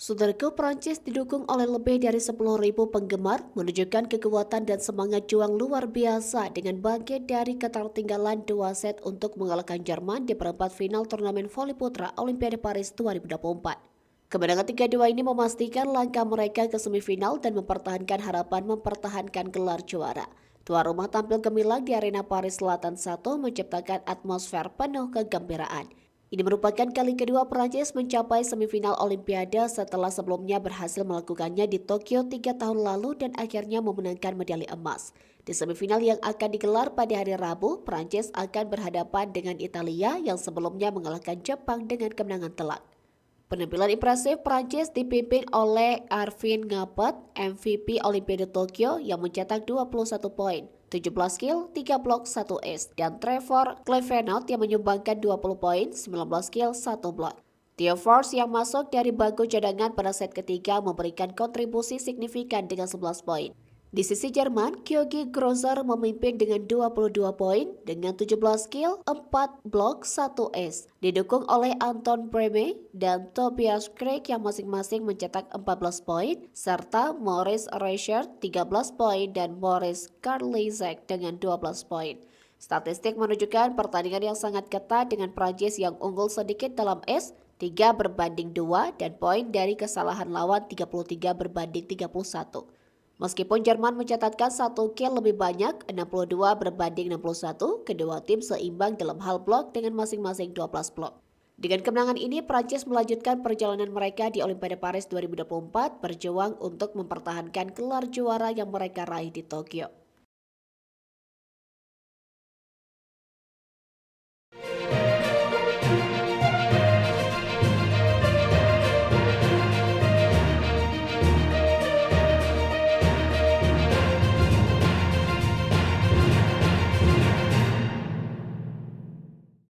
Saudaraku, Prancis didukung oleh lebih dari 10.000 penggemar, menunjukkan kekuatan dan semangat juang luar biasa dengan bangkit dari ketertinggalan 2 set untuk mengalahkan Jerman di perempat final turnamen voli putra Olimpiade Paris 2024. Kemenangan 3-2 ini memastikan langkah mereka ke semifinal dan mempertahankan harapan mempertahankan gelar juara. Tuan rumah tampil gemilang di arena Paris Selatan 1 menciptakan atmosfer penuh kegembiraan. Ini merupakan kali kedua Prancis mencapai semifinal Olimpiade setelah sebelumnya berhasil melakukannya di Tokyo 3 tahun lalu dan akhirnya memenangkan medali emas. Di semifinal yang akan digelar pada hari Rabu, Prancis akan berhadapan dengan Italia yang sebelumnya mengalahkan Jepang dengan kemenangan telak. Penampilan impresif Prancis dipimpin oleh Arvin Ngapet, MVP Olimpiade Tokyo yang mencetak 21 poin, 17 kill, 3 blok, 1 ace, dan Trevor Clevenot yang menyumbangkan 20 poin, 19 kill, 1 blok. Theo Force yang masuk dari bangku cadangan pada set ketiga memberikan kontribusi signifikan dengan 11 poin. Di sisi Jerman, Georgi Grosser memimpin dengan 22 poin dengan 17 kill, 4 blok, 1 ace. Didukung oleh Anton Breme dan Tobias Craig yang masing-masing mencetak 14 poin, serta Maurice Reichert 13 poin dan Boris Karlizek dengan 12 poin. Statistik menunjukkan pertandingan yang sangat ketat dengan Prancis yang unggul sedikit dalam ace 3-2 dan poin dari kesalahan lawan 33-31. Meskipun Jerman mencatatkan 1 kill lebih banyak, 62-61, kedua tim seimbang dalam hal blok dengan masing-masing 12 blok. Dengan kemenangan ini, Prancis melanjutkan perjalanan mereka di Olimpiade Paris 2024 berjuang untuk mempertahankan gelar juara yang mereka raih di Tokyo.